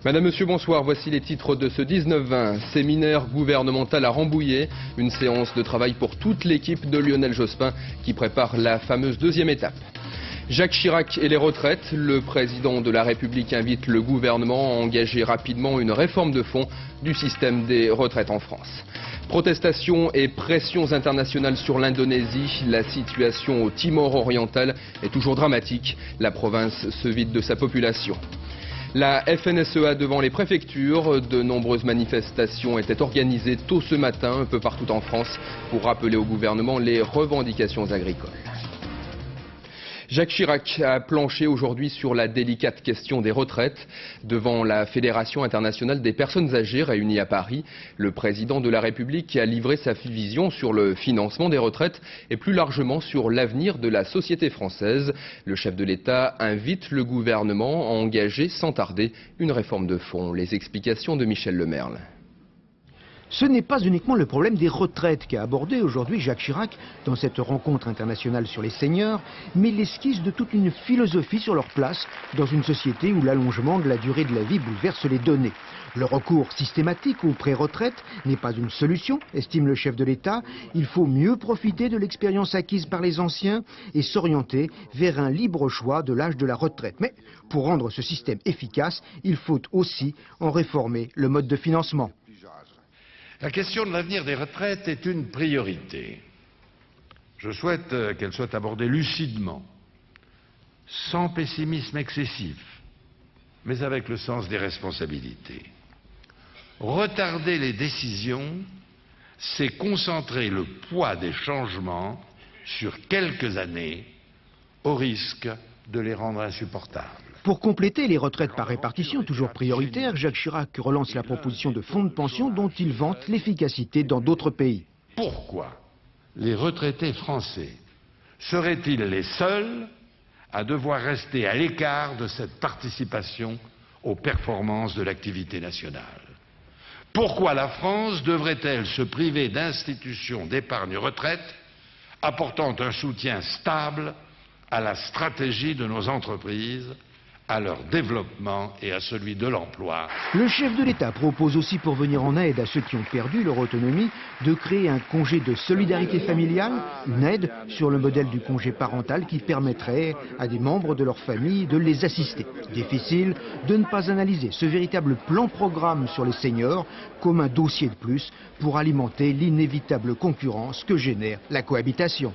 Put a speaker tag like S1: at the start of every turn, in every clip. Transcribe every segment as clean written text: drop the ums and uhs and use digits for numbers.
S1: Madame, Monsieur, bonsoir. Voici les titres de ce 19-20. Séminaire gouvernemental à Rambouillet. Une séance de travail pour toute l'équipe de Lionel Jospin qui prépare la fameuse deuxième étape. Jacques Chirac et les retraites. Le président de la République invite le gouvernement à engager rapidement une réforme de fond du système des retraites en France. Protestations et pressions internationales sur l'Indonésie. La situation au Timor oriental est toujours dramatique. La province se vide de sa population. La FNSEA devant les préfectures, de nombreuses manifestations étaient organisées tôt ce matin un peu partout en France pour rappeler au gouvernement les revendications agricoles. Jacques Chirac a planché aujourd'hui sur la délicate question des retraites. Devant la Fédération internationale des personnes âgées réunie à Paris, le président de la République a livré sa vision sur le financement des retraites et plus largement sur l'avenir de la société française. Le chef de l'État invite le gouvernement à engager sans tarder une réforme de fond. Les explications de Michel Lemerle.
S2: Ce n'est pas uniquement le problème des retraites qu'a abordé aujourd'hui Jacques Chirac dans cette rencontre internationale sur les seniors, mais l'esquisse de toute une philosophie sur leur place dans une société où l'allongement de la durée de la vie bouleverse les données. Le recours systématique aux pré-retraites n'est pas une solution, estime le chef de l'État. Il faut mieux profiter de l'expérience acquise par les anciens et s'orienter vers un libre choix de l'âge de la retraite. Mais pour rendre ce système efficace, il faut aussi en réformer le mode de financement.
S3: La question de l'avenir des retraites est une priorité. Je souhaite qu'elle soit abordée lucidement, sans pessimisme excessif, mais avec le sens des responsabilités. Retarder les décisions, c'est concentrer le poids des changements sur quelques années, au risque de les rendre insupportables.
S2: Pour compléter les retraites par répartition, toujours prioritaires, Jacques Chirac relance la proposition de fonds de pension dont il vante l'efficacité dans d'autres pays.
S3: Pourquoi les retraités français seraient-ils les seuls à devoir rester à l'écart de cette participation aux performances de l'activité nationale? Pourquoi la France devrait-elle se priver d'institutions d'épargne retraite apportant un soutien stable à la stratégie de nos entreprises, à leur développement et à celui de l'emploi?
S2: Le chef de l'État propose aussi, pour venir en aide à ceux qui ont perdu leur autonomie, de créer un congé de solidarité familiale, une aide sur le modèle du congé parental qui permettrait à des membres de leur famille de les assister. Difficile de ne pas analyser ce véritable plan-programme sur les seniors comme un dossier de plus pour alimenter l'inévitable concurrence que génère la cohabitation.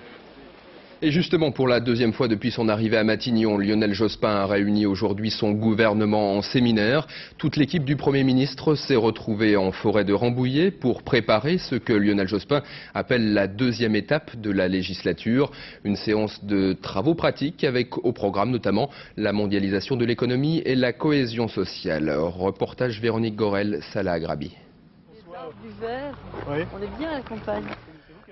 S1: Et justement, pour la deuxième fois depuis son arrivée à Matignon, Lionel Jospin a réuni aujourd'hui son gouvernement en séminaire. Toute l'équipe du Premier ministre s'est retrouvée en forêt de Rambouillet pour préparer ce que Lionel Jospin appelle la deuxième étape de la législature. Une séance de travaux pratiques avec au programme notamment la mondialisation de l'économie et la cohésion sociale. Reportage Véronique Gorel, Salah Agrabi.
S4: On est bien à la campagne.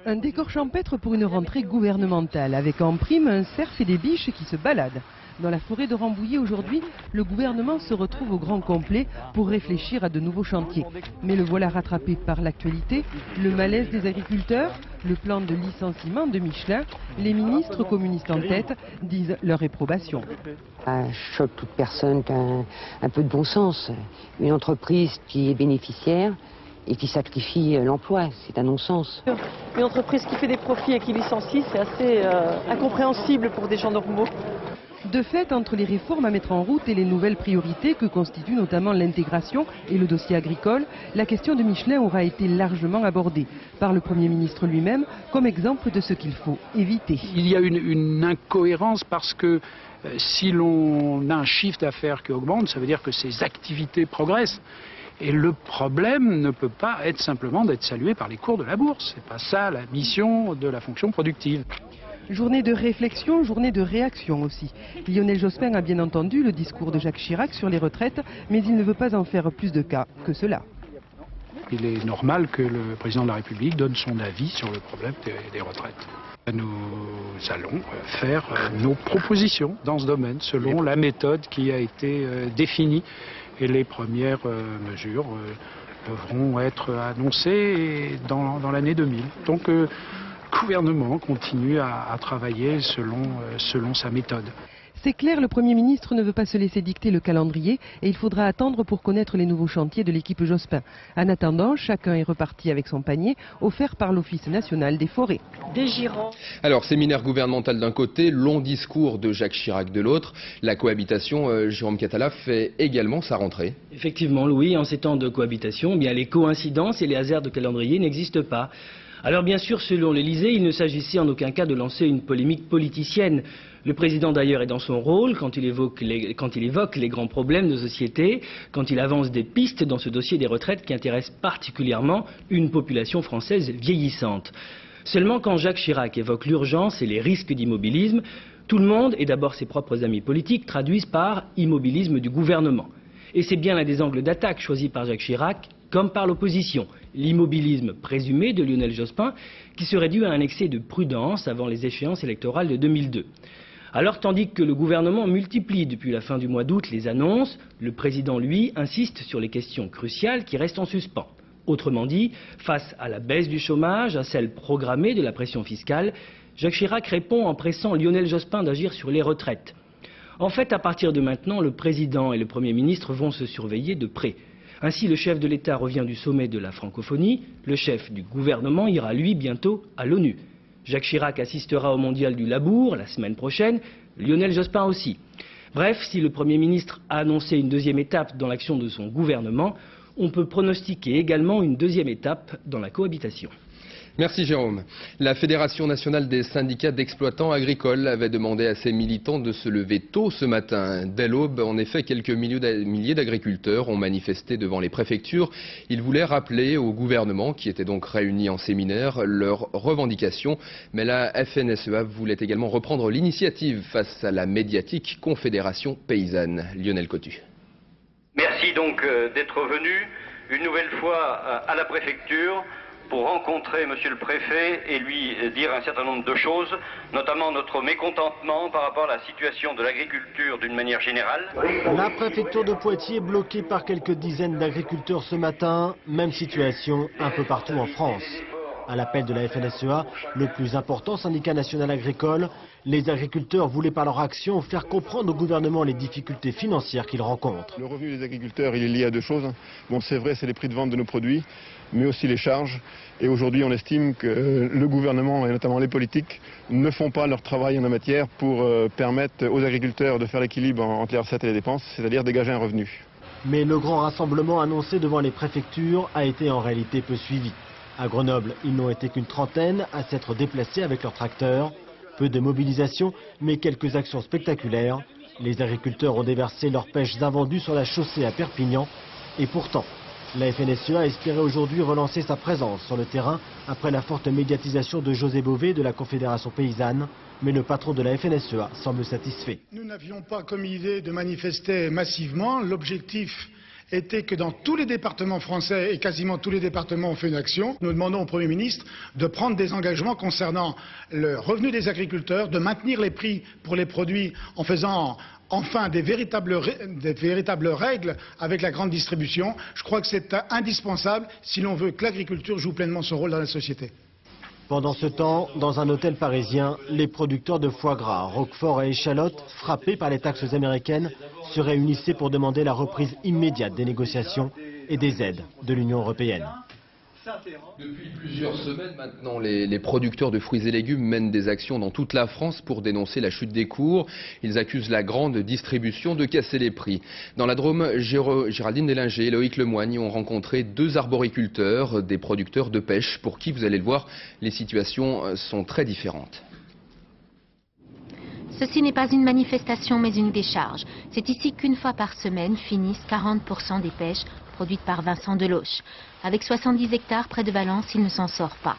S5: Un décor champêtre pour une rentrée gouvernementale, avec en prime un cerf et des biches qui se baladent. Dans la forêt de Rambouillet aujourd'hui, le gouvernement se retrouve au grand complet pour réfléchir à de nouveaux chantiers. Mais le voilà rattrapé par l'actualité, le malaise des agriculteurs, le plan de licenciement de Michelin, les ministres communistes en tête disent leur réprobation.
S6: Ça choque toute personne qui a un peu de bon sens. Une entreprise qui est bénéficiaire et qui sacrifie l'emploi, c'est un non-sens.
S4: Une entreprise qui fait des profits et qui licencie, c'est assez incompréhensible pour des gens normaux.
S5: De fait, entre les réformes à mettre en route et les nouvelles priorités que constituent notamment l'intégration et le dossier agricole, la question de Michelin aura été largement abordée par le Premier ministre lui-même comme exemple de ce qu'il faut éviter.
S7: Il y a une incohérence parce que si l'on a un chiffre d'affaires qui augmente, ça veut dire que ses activités progressent. Et le problème ne peut pas être simplement d'être salué par les cours de la bourse. C'est pas ça la mission de la fonction productive.
S5: Journée de réflexion, journée de réaction aussi. Lionel Jospin a bien entendu le discours de Jacques Chirac sur les retraites, mais il ne veut pas en faire plus de cas que cela.
S7: Il est normal que le président de la République donne son avis sur le problème des retraites. Nous allons faire nos propositions dans ce domaine selon la méthode qui a été définie. Et les premières mesures devront être annoncées dans l'année 2000. Donc le gouvernement continue à travailler selon sa méthode.
S5: C'est clair, le Premier ministre ne veut pas se laisser dicter le calendrier et il faudra attendre pour connaître les nouveaux chantiers de l'équipe Jospin. En attendant, chacun est reparti avec son panier offert par l'Office national des forêts.
S1: Alors, séminaire gouvernemental d'un côté, long discours de Jacques Chirac de l'autre. La cohabitation, Jérôme Catala, fait également sa rentrée.
S8: Effectivement, Louis, en ces temps de cohabitation, bien, les coïncidences et les hasards de calendrier n'existent pas. Alors bien sûr, selon l'Élysée, il ne s'agissait en aucun cas de lancer une polémique politicienne. Le président d'ailleurs est dans son rôle quand il évoque les grands problèmes de société, quand il avance des pistes dans ce dossier des retraites qui intéresse particulièrement une population française vieillissante. Seulement quand Jacques Chirac évoque l'urgence et les risques d'immobilisme, tout le monde, et d'abord ses propres amis politiques, traduisent par immobilisme du gouvernement. Et c'est bien l'un des angles d'attaque choisis par Jacques Chirac, comme par l'opposition, l'immobilisme présumé de Lionel Jospin, qui serait dû à un excès de prudence avant les échéances électorales de 2002. Alors, tandis que le gouvernement multiplie depuis la fin du mois d'août les annonces, le président, lui, insiste sur les questions cruciales qui restent en suspens. Autrement dit, face à la baisse du chômage, à celle programmée de la pression fiscale, Jacques Chirac répond en pressant Lionel Jospin d'agir sur les retraites. En fait, à partir de maintenant, le président et le Premier ministre vont se surveiller de près. Ainsi, le chef de l'État revient du sommet de la francophonie, le chef du gouvernement ira, lui, bientôt à l'ONU. Jacques Chirac assistera au mondial du labour la semaine prochaine, Lionel Jospin aussi. Bref, si le Premier ministre a annoncé une deuxième étape dans l'action de son gouvernement, on peut pronostiquer également une deuxième étape dans la cohabitation.
S1: Merci Jérôme. La Fédération nationale des syndicats d'exploitants agricoles avait demandé à ses militants de se lever tôt ce matin. Dès l'aube, en effet, quelques milliers d'agriculteurs ont manifesté devant les préfectures. Ils voulaient rappeler au gouvernement, qui était donc réuni en séminaire, leurs revendications. Mais la FNSEA voulait également reprendre l'initiative face à la médiatique Confédération paysanne. Lionel Cotu.
S9: Merci donc d'être venu une nouvelle fois à la préfecture pour rencontrer monsieur le préfet et lui dire un certain nombre de choses, notamment notre mécontentement par rapport à la situation de l'agriculture d'une manière générale.
S10: La préfecture de Poitiers est bloquée par quelques dizaines d'agriculteurs ce matin, même situation un peu partout en France. À l'appel de la FNSEA, le plus important syndicat national agricole, les agriculteurs voulaient par leur action faire comprendre au gouvernement les difficultés financières qu'ils rencontrent.
S11: Le revenu des agriculteurs, il est lié à deux choses. Bon, c'est vrai, c'est les prix de vente de nos produits, mais aussi les charges. Et aujourd'hui, on estime que le gouvernement, et notamment les politiques, ne font pas leur travail en la matière pour permettre aux agriculteurs de faire l'équilibre entre les recettes et les dépenses, c'est-à-dire dégager un revenu.
S10: Mais le grand rassemblement annoncé devant les préfectures a été en réalité peu suivi. À Grenoble, ils n'ont été qu'une trentaine à s'être déplacés avec leurs tracteurs. Peu de mobilisation, mais quelques actions spectaculaires. Les agriculteurs ont déversé leurs pêches invendues sur la chaussée à Perpignan. Et pourtant, la FNSEA espérait aujourd'hui relancer sa présence sur le terrain après la forte médiatisation de José Bové de la Confédération paysanne. Mais le patron de la FNSEA semble satisfait.
S12: Nous n'avions pas comme idée de manifester massivement. L'objectif était que dans tous les départements français, et quasiment tous les départements ont fait une action, nous demandons au Premier ministre de prendre des engagements concernant le revenu des agriculteurs, de maintenir les prix pour les produits en faisant enfin des véritables règles avec la grande distribution. Je crois que c'est indispensable si l'on veut que l'agriculture joue pleinement son rôle dans la société.
S10: Pendant ce temps, dans un hôtel parisien, les producteurs de foie gras, roquefort et échalotes, frappés par les taxes américaines, se réunissaient pour demander la reprise immédiate des négociations et des aides de l'Union européenne.
S1: Depuis plusieurs semaines maintenant, les producteurs de fruits et légumes mènent des actions dans toute la France pour dénoncer la chute des cours. Ils accusent la grande distribution de casser les prix. Dans la Drôme, Géraldine Deslinger et Loïc Lemoigne ont rencontré deux arboriculteurs, des producteurs de pêche, pour qui, vous allez le voir, les situations sont très différentes.
S13: Ceci n'est pas une manifestation mais une décharge. C'est ici qu'une fois par semaine finissent 40% des pêches produites par Vincent Deloche. Avec 70 hectares près de Valence, il ne s'en sort pas.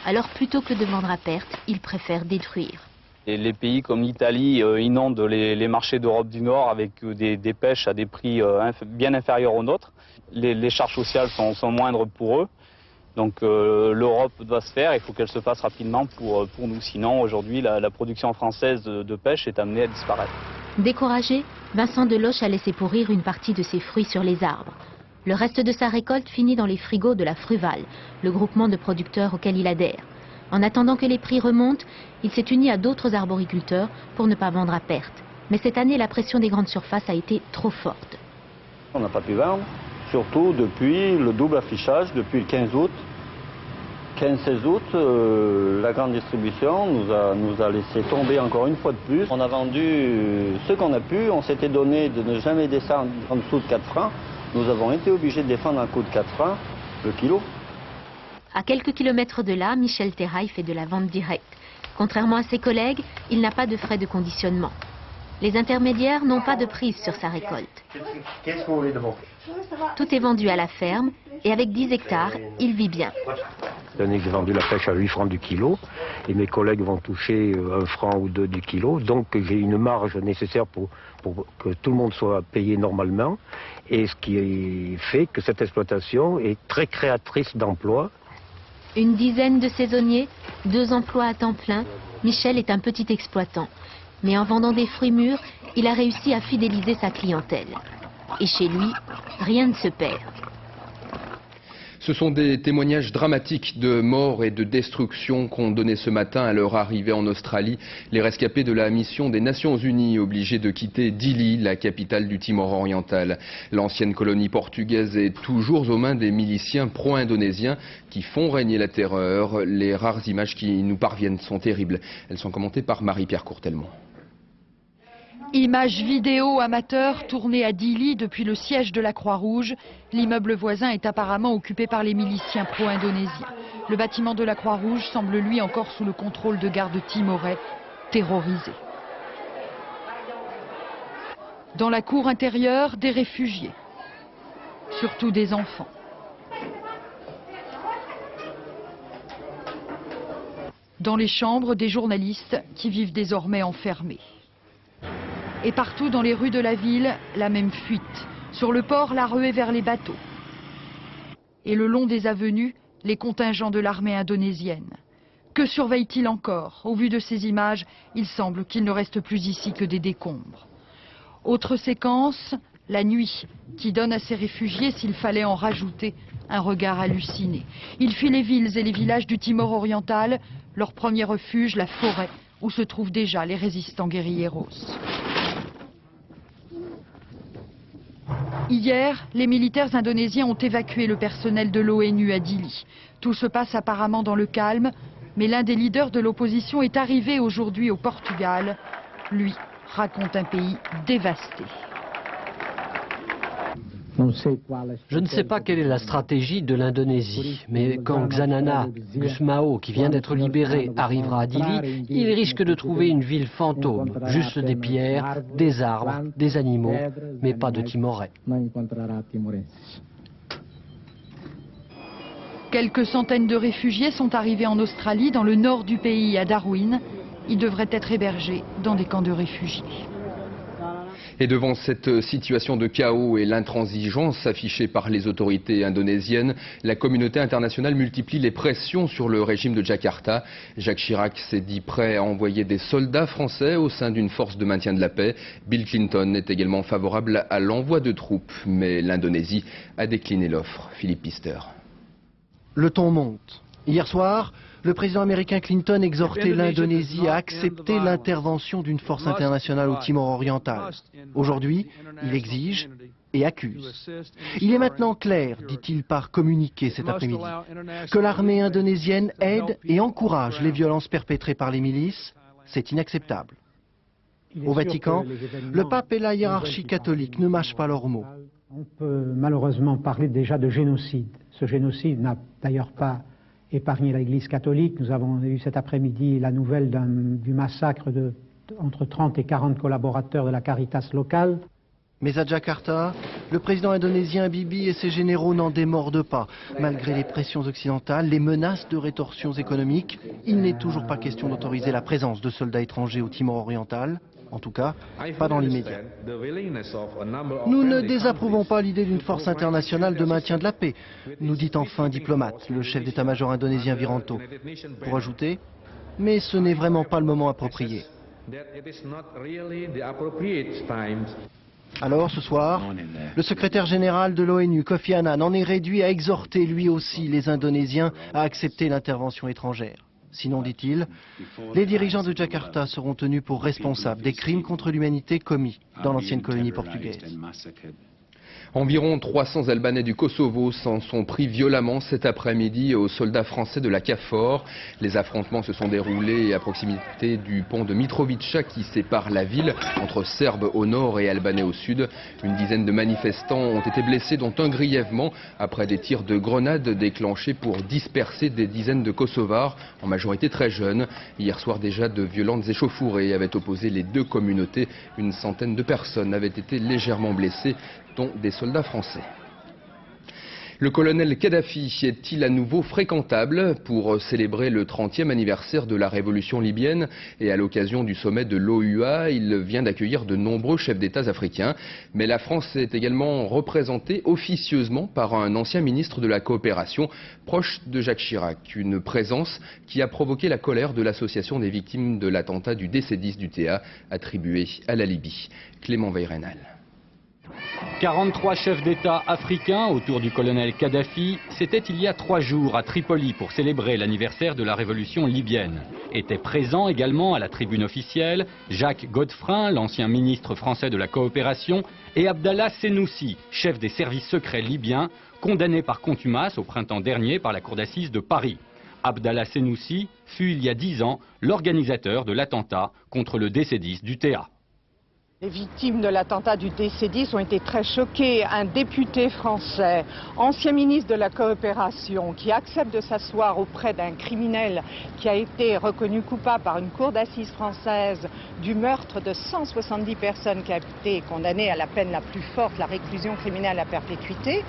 S13: Alors plutôt que de vendre à perte, il préfère détruire.
S14: Et les pays comme l'Italie inondent les marchés d'Europe du Nord avec des pêches à des prix bien inférieurs aux nôtres. Les charges sociales sont moindres pour eux. Donc l'Europe doit se faire, il faut qu'elle se fasse rapidement pour nous. Sinon, aujourd'hui, la production française de pêche est amenée à disparaître.
S13: Découragé, Vincent Deloche a laissé pourrir une partie de ses fruits sur les arbres. Le reste de sa récolte finit dans les frigos de la Fruval, le groupement de producteurs auquel il adhère. En attendant que les prix remontent, il s'est uni à d'autres arboriculteurs pour ne pas vendre à perte. Mais cette année, la pression des grandes surfaces a été trop forte.
S15: On n'a pas pu vendre, surtout depuis le double affichage, depuis le 15 août. 15-16 août, la grande distribution nous a laissé tomber encore une fois de plus. On a vendu ce qu'on a pu, on s'était donné de ne jamais descendre en dessous de 4 francs. Nous avons été obligés de défendre un coût de 4 francs le kilo.
S13: À quelques kilomètres de là, Michel Terrail fait de la vente directe. Contrairement à ses collègues, il n'a pas de frais de conditionnement. Les intermédiaires n'ont pas de prise sur sa récolte.
S16: Qu'est-ce qu'on voulait demander?
S13: Tout est vendu à la ferme et avec 10 hectares, il vit bien.
S16: L'année que j'ai vendu la pêche à 8 francs du kilo et mes collègues vont toucher 1 franc ou 2 du kilo. Donc j'ai une marge nécessaire pour que tout le monde soit payé normalement. Et ce qui fait que cette exploitation est très créatrice d'emplois.
S13: Une dizaine de saisonniers, 2 emplois à temps plein. Michel est un petit exploitant. Mais en vendant des fruits mûrs, il a réussi à fidéliser sa clientèle. Et chez lui, rien ne se perd.
S1: Ce sont des témoignages dramatiques de mort et de destruction qu'ont donné ce matin à leur arrivée en Australie les rescapés de la mission des Nations Unies obligés de quitter Dili, la capitale du Timor oriental. L'ancienne colonie portugaise est toujours aux mains des miliciens pro-indonésiens qui font régner la terreur. Les rares images qui nous parviennent sont terribles. Elles sont commentées par Marie-Pierre Courtelmont.
S17: Images vidéo amateurs tournées à Dili depuis le siège de la Croix-Rouge. L'immeuble voisin est apparemment occupé par les miliciens pro-indonésiens. Le bâtiment de la Croix-Rouge semble lui encore sous le contrôle de gardes timorais terrorisés. Dans la cour intérieure, des réfugiés, surtout des enfants. Dans les chambres, des journalistes qui vivent désormais enfermés. Et partout dans les rues de la ville, la même fuite. Sur le port, la ruée vers les bateaux. Et le long des avenues, les contingents de l'armée indonésienne. Que surveillent-ils encore? Au vu de ces images, il semble qu'il ne reste plus ici que des décombres. Autre séquence, la nuit, qui donne à ces réfugiés, s'il fallait en rajouter, un regard halluciné. Ils fuient les villes et les villages du Timor oriental, leur premier refuge, la forêt, où se trouvent déjà les résistants guérilleros. Hier, les militaires indonésiens ont évacué le personnel de l'ONU à Dili. Tout se passe apparemment dans le calme, mais l'un des leaders de l'opposition est arrivé aujourd'hui au Portugal. Lui raconte un pays dévasté.
S18: Je ne sais pas quelle est la stratégie de l'Indonésie, mais quand Xanana Gusmao, qui vient d'être libéré, arrivera à Dili, il risque de trouver une ville fantôme, juste des pierres, des arbres, des animaux, mais pas de Timorais.
S17: Quelques centaines de réfugiés sont arrivés en Australie, dans le nord du pays, à Darwin. Ils devraient être hébergés dans des camps de réfugiés.
S1: Et devant cette situation de chaos et l'intransigeance affichée par les autorités indonésiennes, la communauté internationale multiplie les pressions sur le régime de Jakarta. Jacques Chirac s'est dit prêt à envoyer des soldats français au sein d'une force de maintien de la paix. Bill Clinton est également favorable à l'envoi de troupes, mais l'Indonésie a décliné l'offre. Philippe Pister.
S19: Le ton monte. Hier soir, le président américain Clinton exhortait l'Indonésie à accepter l'intervention d'une force internationale au Timor oriental. Aujourd'hui, il exige et accuse. Il est maintenant clair, dit-il par communiqué cet après-midi, que l'armée indonésienne aide et encourage les violences perpétrées par les milices. C'est inacceptable. Au Vatican, le pape et la hiérarchie catholique ne mâchent pas leurs mots.
S20: On peut malheureusement parler déjà de génocide. Ce génocide n'a d'ailleurs pas épargné l'Église catholique. Nous avons eu cet après-midi la nouvelle du massacre entre 30 et 40 collaborateurs de la Caritas locale.
S19: Mais à Jakarta, le président indonésien Bibi et ses généraux n'en démordent pas. Malgré les pressions occidentales, les menaces de rétorsions économiques, il n'est toujours pas question d'autoriser la présence de soldats étrangers au Timor oriental. En tout cas, pas dans l'immédiat. Nous ne désapprouvons pas l'idée d'une force internationale de maintien de la paix, nous dit enfin diplomate, le chef d'état-major indonésien Wiranto. Pour ajouter, mais ce n'est vraiment pas le moment approprié. Alors, ce soir, le secrétaire général de l'ONU, Kofi Annan, en est réduit à exhorter lui aussi les Indonésiens à accepter l'intervention étrangère. Sinon, dit-il, les dirigeants de Jakarta seront tenus pour responsables des crimes contre l'humanité commis dans l'ancienne colonie portugaise.
S1: Environ 300 Albanais du Kosovo s'en sont pris violemment cet après-midi aux soldats français de la KFOR. Les affrontements se sont déroulés à proximité du pont de Mitrovica qui sépare la ville entre Serbes au nord et Albanais au sud. Une dizaine de manifestants ont été blessés, dont un grièvement, après des tirs de grenades déclenchés pour disperser des dizaines de Kosovars, en majorité très jeunes. Hier soir déjà, de violentes échauffourées avaient opposé les deux communautés. Une centaine de personnes avaient été légèrement blessées, dont des soldats français. Le colonel Kadhafi est-il à nouveau fréquentable? Pour célébrer le 30e anniversaire de la révolution libyenne et à l'occasion du sommet de l'OUA, il vient d'accueillir de nombreux chefs d'État africains. Mais la France est également représentée officieusement par un ancien ministre de la coopération proche de Jacques Chirac. Une présence qui a provoqué la colère de l'association des victimes de l'attentat du DC-10 du TA attribué à la Libye. Clément Veyrenal.
S21: 43 chefs d'État africains autour du colonel Kadhafi, c'était il y a 3 jours à Tripoli pour célébrer l'anniversaire de la révolution libyenne. Étaient présents également à la tribune officielle Jacques Godefrin, l'ancien ministre français de la coopération, et Abdallah Senoussi, chef des services secrets libyens, condamné par contumace au printemps dernier par la cour d'assises de Paris. Abdallah Senoussi fut il y a 10 ans l'organisateur de l'attentat contre le DC-10 du TA.
S22: Les victimes de l'attentat du DC-10 ont été très choquées. Un député français, ancien ministre de la coopération, qui accepte de s'asseoir auprès d'un criminel qui a été reconnu coupable par une cour d'assises française du meurtre de 170 personnes, qui a été condamné à la peine la plus forte, la réclusion criminelle à perpétuité.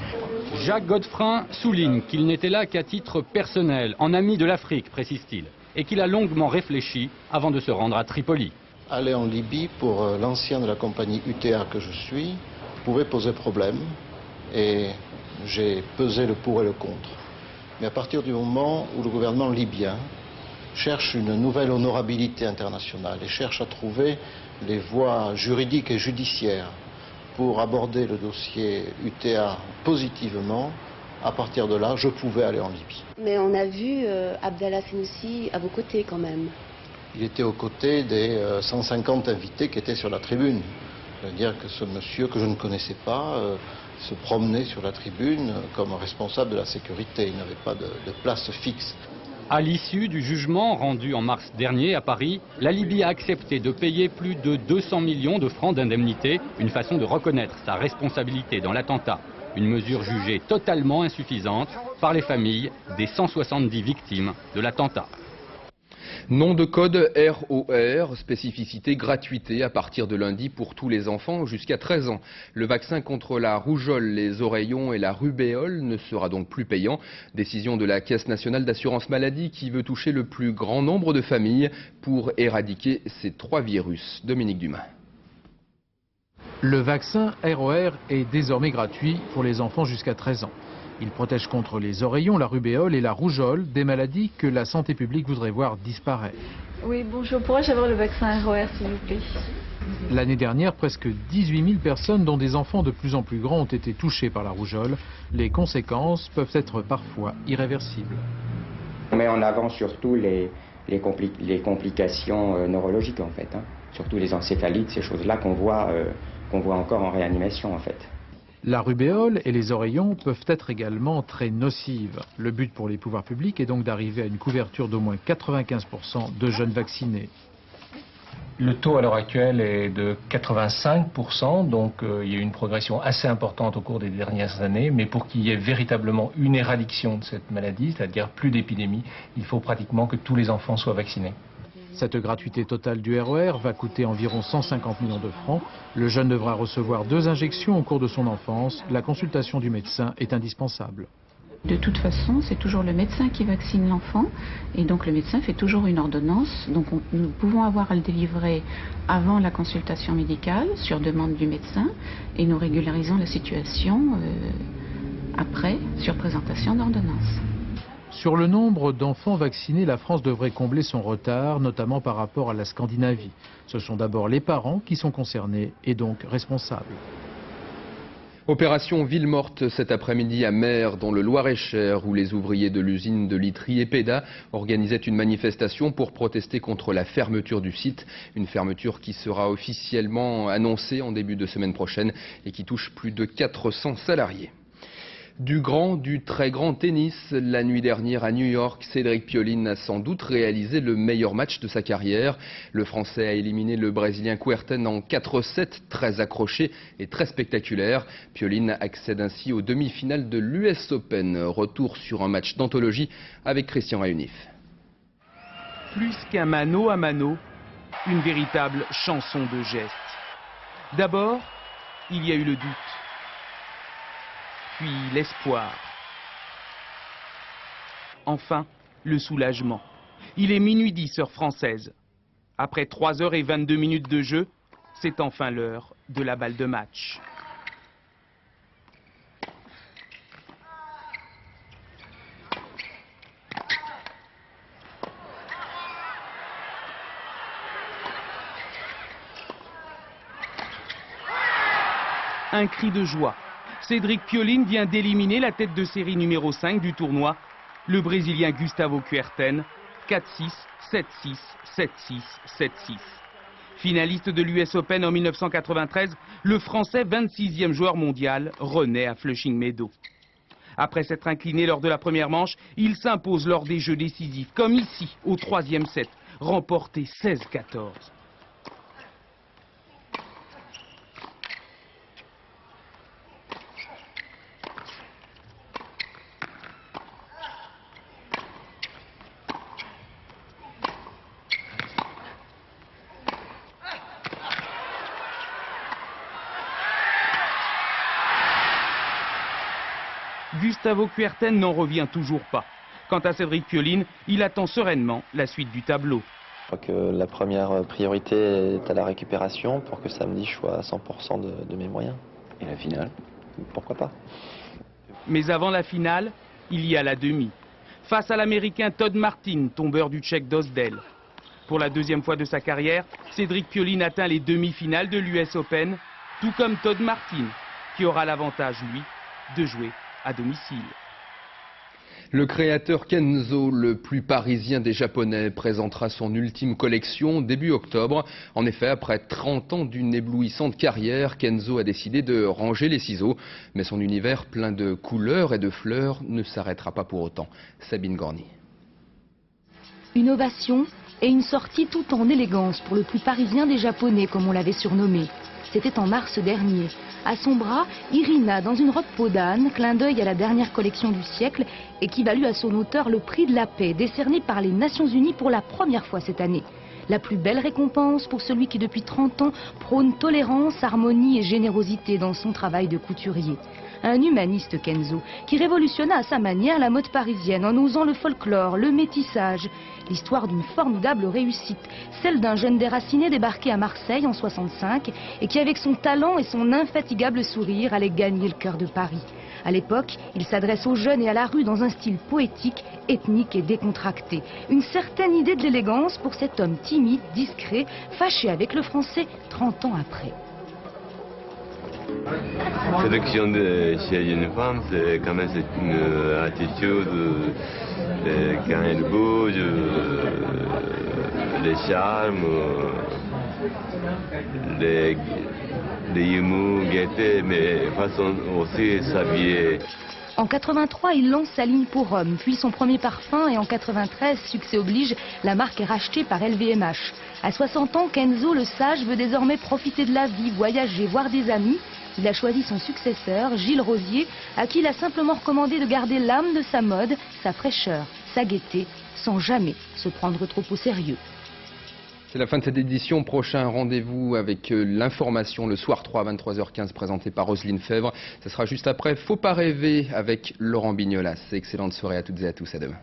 S21: Jacques Godefrin souligne qu'il n'était là qu'à titre personnel, en ami de l'Afrique, précise-t-il, et qu'il a longuement réfléchi avant de se rendre à Tripoli.
S23: Aller en Libye pour l'ancien de la compagnie UTA que je suis pouvait poser problème et j'ai pesé le pour et le contre. Mais à partir du moment où le gouvernement libyen cherche une nouvelle honorabilité internationale et cherche à trouver les voies juridiques et judiciaires pour aborder le dossier UTA positivement, à partir de là, je pouvais aller en Libye.
S24: Mais on a vu Abdallah Senoussi à vos côtés quand même.
S23: Il était aux côtés des 150 invités qui étaient sur la tribune. C'est-à-dire que ce monsieur que je ne connaissais pas se promenait sur la tribune comme responsable de la sécurité. Il n'avait pas de place fixe.
S21: À l'issue du jugement rendu en mars dernier à Paris, la Libye a accepté de payer plus de 200 millions de francs d'indemnité, une façon de reconnaître sa responsabilité dans l'attentat. Une mesure jugée totalement insuffisante par les familles des 170 victimes de l'attentat.
S1: Nom de code ROR, spécificité gratuité à partir de lundi pour tous les enfants jusqu'à 13 ans. Le vaccin contre la rougeole, les oreillons et la rubéole ne sera donc plus payant. Décision de la Caisse nationale d'assurance maladie qui veut toucher le plus grand nombre de familles pour éradiquer ces 3 virus. Dominique Dumas.
S25: Le vaccin ROR est désormais gratuit pour les enfants jusqu'à 13 ans. Il protège contre les oreillons, la rubéole et la rougeole, des maladies que la santé publique voudrait voir disparaître.
S26: Oui, bonjour. Pourrais-je avoir le vaccin ROR, s'il vous plaît?
S25: L'année dernière, presque 18 000 personnes, dont des enfants de plus en plus grands, ont été touchées par la rougeole. Les conséquences peuvent être parfois irréversibles.
S27: On met en avant surtout les complications neurologiques, en fait. Surtout les encéphalites, ces choses-là qu'on voit encore en réanimation, en fait.
S25: La rubéole et les oreillons peuvent être également très nocives. Le but pour les pouvoirs publics est donc d'arriver à une couverture d'au moins 95% de jeunes vaccinés.
S28: Le taux à l'heure actuelle est de 85%, donc il y a eu une progression assez importante au cours des dernières années, mais pour qu'il y ait véritablement une éradication de cette maladie, c'est-à-dire plus d'épidémie, il faut pratiquement que tous les enfants soient vaccinés.
S25: Cette gratuité totale du ROR va coûter environ 150 millions de francs. Le jeune devra recevoir 2 injections au cours de son enfance. La consultation du médecin est indispensable.
S29: De toute façon, c'est toujours le médecin qui vaccine l'enfant et donc le médecin fait toujours une ordonnance. Donc nous pouvons avoir à le délivrer avant la consultation médicale sur demande du médecin et nous régularisons la situation après sur présentation d'ordonnance.
S25: Sur le nombre d'enfants vaccinés, la France devrait combler son retard, notamment par rapport à la Scandinavie. Ce sont d'abord les parents qui sont concernés et donc responsables.
S1: Opération Ville Morte cet après-midi à Mer, dans le Loir-et-Cher, où les ouvriers de l'usine de literie Epeda organisaient une manifestation pour protester contre la fermeture du site. Une fermeture qui sera officiellement annoncée en début de semaine prochaine et qui touche plus de 400 salariés. Du très grand tennis, la nuit dernière à New York, Cédric Pioline a sans doute réalisé le meilleur match de sa carrière. Le Français a éliminé le Brésilien Kuerten en 4-7, très accroché et très spectaculaire. Pioline accède ainsi aux demi-finales de l'US Open. Retour sur un match d'anthologie avec Christian Réunif.
S2: Plus qu'un mano à mano, une véritable chanson de gestes. D'abord, il y a eu le doute. Puis l'espoir. Enfin, le soulagement. Il est minuit 10 heure française. Après 3h22 de jeu, c'est enfin l'heure de la balle de match. Un cri de joie. Cédric Pioline vient d'éliminer la tête de série numéro 5 du tournoi, le Brésilien Gustavo Kuerten, 4-6, 7-6, 7-6, 7-6. Finaliste de l'US Open en 1993, le Français 26e joueur mondial renaît à Flushing Meadows. Après s'être incliné lors de la première manche, il s'impose lors des jeux décisifs, comme ici, au 3e set, remporté 16-14. Gustavo Kuerten n'en revient toujours pas. Quant à Cédric Pioline, il attend sereinement la suite du tableau.
S3: Je crois que la première priorité est à la récupération pour que samedi je sois à 100% de mes moyens. Et la finale, pourquoi pas.
S2: Mais avant la finale, il y a la demi. Face à l'Américain Todd Martin, tombeur du Tchèque d'Osdel. Pour la deuxième fois de sa carrière, Cédric Pioline atteint les demi-finales de l'US Open, tout comme Todd Martin, qui aura l'avantage, lui, de jouer à domicile.
S1: Le créateur Kenzo, le plus parisien des Japonais, présentera son ultime collection début octobre. En effet, après 30 ans d'une éblouissante carrière, Kenzo a décidé de ranger les ciseaux. Mais son univers plein de couleurs et de fleurs ne s'arrêtera pas pour autant. Sabine Gorny.
S4: Une ovation et une sortie tout en élégance pour le plus parisien des Japonais, comme on l'avait surnommé. C'était en mars dernier. À son bras, Irina, dans une robe peau d'âne, clin d'œil à la dernière collection du siècle, et qui valut à son auteur le prix de la paix, décerné par les Nations Unies pour la première fois cette année. La plus belle récompense pour celui qui depuis 30 ans prône tolérance, harmonie et générosité dans son travail de couturier. Un humaniste, Kenzo, qui révolutionna à sa manière la mode parisienne en osant le folklore, le métissage. L'histoire d'une formidable réussite, celle d'un jeune déraciné débarqué à Marseille en 65 et qui, avec son talent et son infatigable sourire, allait gagner le cœur de Paris. À l'époque, il s'adresse aux jeunes et à la rue dans un style poétique, ethnique et décontracté. Une certaine idée de l'élégance pour cet homme timide, discret, fâché avec le français 30 ans après.
S5: Sélection chez une femme, c'est quand même une attitude, quand elle bouge, les charmes, les humours, gaieté, mais façon aussi s'habiller.
S4: En 83, il lance sa ligne pour hommes, puis son premier parfum, et en 93, succès oblige, la marque est rachetée par LVMH. À 60 ans, Kenzo, le sage, veut désormais profiter de la vie, voyager, voir des amis. Il a choisi son successeur, Gilles Rosier, à qui il a simplement recommandé de garder l'âme de sa mode, sa fraîcheur, sa gaieté, sans jamais se prendre trop au sérieux.
S1: C'est la fin de cette édition. Prochain rendez-vous avec l'information le soir 3 à 23h15 présenté par Roselyne Fèvre. Ce sera juste après Faut pas rêver avec Laurent Bignolas. Excellente soirée à toutes et à tous. À demain.